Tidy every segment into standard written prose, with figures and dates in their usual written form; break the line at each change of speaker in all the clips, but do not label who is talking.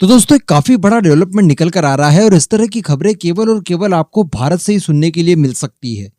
तो दोस्तों एक काफी बड़ा डेवलपमेंट निकल कर आ रहा है और इस तरह की खबरें केवल और केवल आपको भारत से ही सुनने के लिए मिल सकती है।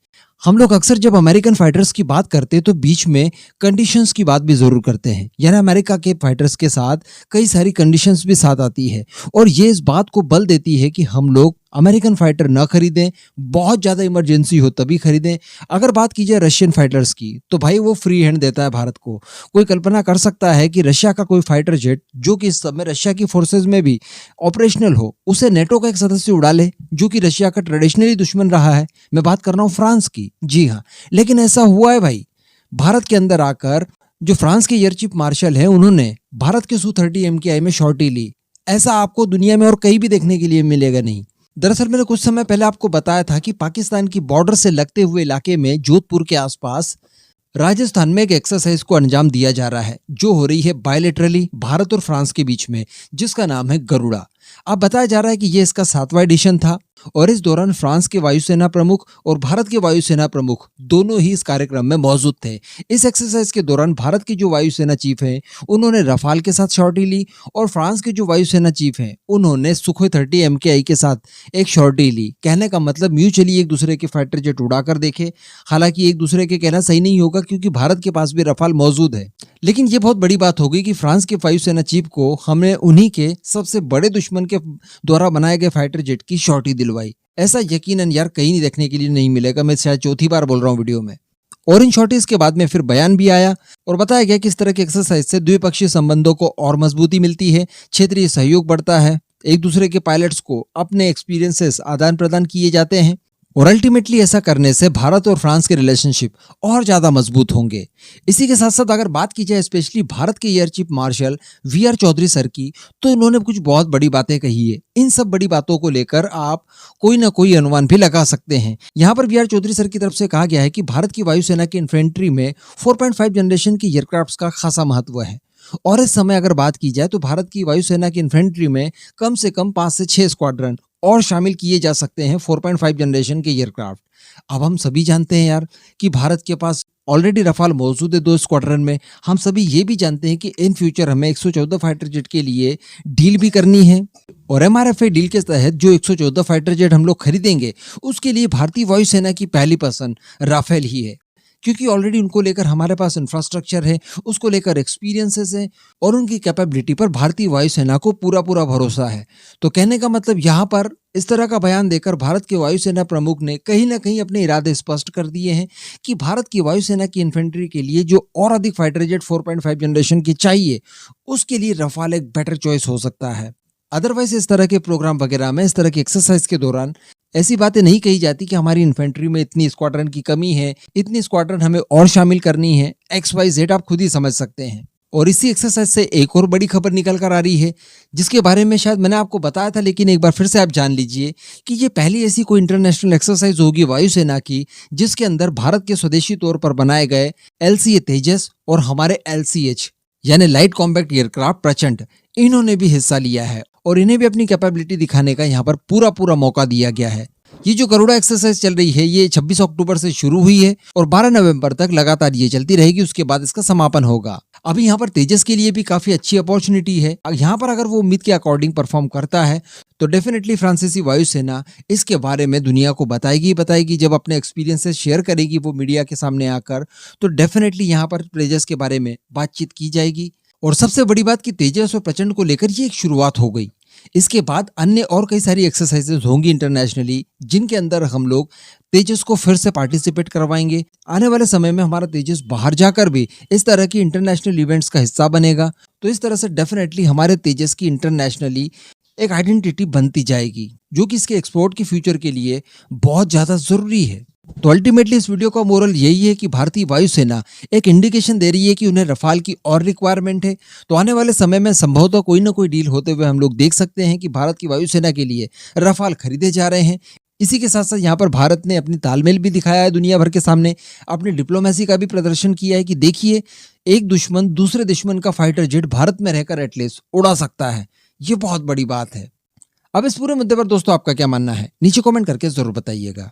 हम लोग अक्सर जब अमेरिकन फाइटर्स की बात करते हैं तो बीच में कंडीशंस की बात भी जरूर करते हैं, यानी अमेरिका के फाइटर्स के साथ कई सारी कंडीशंस भी साथ आती है और ये इस बात को बल देती है कि हम लोग अमेरिकन फाइटर न खरीदें, बहुत ज्यादा इमरजेंसी हो तभी खरीदें। अगर बात की जाए रशियन फाइटर्स की तो भाई वो फ्री हैंड देता है भारत को। कोई कल्पना कर सकता है कि रशिया का कोई फाइटर जेट जो कि इस समय रशिया की फोर्सेज में भी ऑपरेशनल हो, उसे नेटो का एक सदस्य उड़ा ले जो कि रशिया का ट्रेडिशनली दुश्मन रहा है। मैं बात कर रहा हूँ फ्रांस की। जी हाँ, लेकिन ऐसा हुआ है भाई, भारत के अंदर आकर जो फ्रांस के एयर चीफ मार्शल है उन्होंने भारत के Su-30 MKI में शॉर्टी ली। ऐसा आपको दुनिया में और कहीं भी देखने के लिए मिलेगा नहीं। दरअसल मैंने कुछ समय पहले आपको बताया था कि पाकिस्तान की बॉर्डर से लगते हुए इलाके में जोधपुर के आसपास राजस्थान में एक एक्सरसाइज को अंजाम दिया जा रहा है जो हो रही है बायलेटरली भारत और फ्रांस के बीच में, जिसका नाम है गरुड़ा। अब बताया जा रहा है कि ये इसका 7वां एडिशन था और इस दौरान फ्रांस के वायुसेना प्रमुख और भारत के वायुसेना प्रमुख दोनों ही इस कार्यक्रम में मौजूद थे। इस एक्सरसाइज के दौरान भारत के जो वायुसेना चीफ हैं उन्होंने रफाल के साथ शॉर्टी ली और फ्रांस के जो वायुसेना चीफ हैं उन्होंने सुखोई 30 MKI के साथ एक शॉर्टी ली। कहने का मतलब म्यूचुअली एक दूसरे के फाइटर जेट उड़ा कर देखे। हालांकि एक दूसरे के कहना सही नहीं होगा क्योंकि भारत के पास भी रफाल मौजूद है, लेकिन ये बहुत बड़ी बात होगी कि फ्रांस के वायुसेना चीफ को हमने उन्हीं के सबसे बड़े दुश्मन के द्वारा बनाए गए फाइटर जेट की शॉर्टी दिलवाई। ऐसा यकीनन यार कहीं नहीं देखने के लिए नहीं मिलेगा। मैं शायद चौथी बार बोल रहा हूँ वीडियो में। और इन शॉर्टीज के बाद में फिर बयान भी आया और बताया गया कि इस तरह की एक्सरसाइज से द्विपक्षीय संबंधों को और मजबूती मिलती है, क्षेत्रीय सहयोग बढ़ता है, एक दूसरे के पायलट्स को अपने एक्सपीरियंसेस आदान प्रदान किए जाते हैं और अल्टीमेटली ऐसा करने से भारत और फ्रांस के रिलेशनशिप और ज्यादा मजबूत होंगे। इसी के साथ साथ अगर बात की जाए स्पेशली भारत के air chief marshal VR Chaudhary sir की, तो उन्होंने कुछ बहुत बड़ी बातें कही है। इन सब बड़ी बातों को लेकर आप कोई ना कोई अनुमान भी लगा सकते हैं। यहाँ पर VR चौधरी सर की तरफ से कहा गया है कि भारत की वायुसेना की इन्फेंट्री में 4.5 जनरेशन की एयरक्राफ्ट का खासा महत्व है और इस समय अगर बात की जाए तो भारत की वायुसेना की इन्फेंट्री में कम से कम 5 से 6 स्क्वाड्रन और शामिल किए जा सकते हैं 4.5 जनरेशन के एयरक्राफ्ट। अब हम सभी जानते हैं यार कि भारत के पास ऑलरेडी रफाल मौजूद है 2 स्क्वाड्रन में। हम सभी ये भी जानते हैं कि इन फ्यूचर हमें 114 फाइटर जेट के लिए डील भी करनी है और MRFA डील के तहत जो 114 फाइटर जेट हम लोग खरीदेंगे उसके लिए भारतीय वायुसेना की पहली पसंद राफेल ही है, क्योंकि ऑलरेडी उनको लेकर हमारे पास इंफ्रास्ट्रक्चर है, उसको लेकर एक्सपीरियंसेस है और उनकी कैपेबिलिटी पर भारतीय वायुसेना को पूरा भरोसा है। तो कहने का मतलब यहाँ पर इस तरह का बयान देकर भारत के वायुसेना प्रमुख ने कहीं ना कहीं अपने इरादे स्पष्ट कर दिए हैं कि भारत की वायुसेना की इन्फेंट्री के लिए जो और अधिक फाइटर जेट 4.5 जनरेशन की चाहिए उसके लिए रफाल एक बेटर चॉइस हो सकता है। अदरवाइज इस तरह के प्रोग्राम वगैरह में, इस तरह की एक्सरसाइज के दौरान ऐसी बातें नहीं कही जाती कि हमारी इन्फेंट्री में इतनी स्क्वाड्रन की कमी है, इतनी स्क्वाड्रन हमें और शामिल करनी है, XYZ आप खुद ही समझ सकते हैं। और इसी एक्सरसाइज से एक और बड़ी खबर निकल कर आ रही है जिसके बारे में शायद मैंने आपको बताया था, लेकिन एक बार फिर से आप जान लीजिए कि ये पहली ऐसी कोई इंटरनेशनल एक्सरसाइज होगी वायुसेना की जिसके अंदर भारत के स्वदेशी तौर पर बनाए गए LCA तेजस और हमारे LCH यानी लाइट कॉम्बैट एयरक्राफ्ट प्रचंड, इन्होंने भी हिस्सा लिया है और इन्हें भी अपनी कैपेबिलिटी दिखाने का यहाँ पर पूरा मौका दिया गया है। ये जो गरुड़ा एक्सरसाइज चल रही है ये 26 अक्टूबर से शुरू हुई है और 12 नवंबर तक लगातार ये चलती रहेगी, उसके बाद इसका समापन होगा। अभी यहाँ पर तेजस के लिए भी काफी अच्छी अपॉर्चुनिटी है। यहाँ पर अगर वो उम्मीद के अकॉर्डिंग परफॉर्म करता है तो डेफिनेटली फ्रांसीसी वायुसेना इसके बारे में दुनिया को बताएगी। जब अपने एक्सपीरियंसेस शेयर करेगी वो मीडिया के सामने आकर, तो डेफिनेटली यहाँ पर तेजस के बारे में बातचीत की जाएगी। और सबसे बड़ी बात कि तेजस और प्रचंड को लेकर ये एक शुरुआत हो गई। इसके बाद अन्य और कई सारी एक्सरसाइजेज होंगी इंटरनेशनली जिनके अंदर हम लोग तेजस को फिर से पार्टिसिपेट करवाएंगे। आने वाले समय में हमारा तेजस बाहर जाकर भी इस तरह की इंटरनेशनल इवेंट्स का हिस्सा बनेगा। तो इस तरह से डेफिनेटली हमारे तेजस की इंटरनेशनली एक आइडेंटिटी बनती जाएगी जो कि इसके एक्सपोर्ट के फ्यूचर के लिए बहुत ज्यादा जरूरी है। तो अल्टीमेटली इस वीडियो का मोरल यही है कि भारतीय वायुसेना एक इंडिकेशन दे रही है कि उन्हें रफाल की और रिक्वायरमेंट है। तो आने वाले समय में संभवतः कोई ना कोई डील होते हुए हम लोग देख सकते हैं कि भारत की वायुसेना के लिए रफाल खरीदे जा रहे हैं। इसी के साथ साथ यहाँ पर भारत ने अपनी तालमेल भी दिखाया है दुनिया भर के सामने, अपनी डिप्लोमेसी का भी प्रदर्शन किया है कि देखिए एक दुश्मन दूसरे दुश्मन का फाइटर जेट भारत में रहकर एटलीस्ट उड़ा सकता है। ये बहुत बड़ी बात है। अब इस पूरे मुद्दे पर दोस्तों आपका क्या मानना है नीचे कमेंट करके जरूर बताइएगा।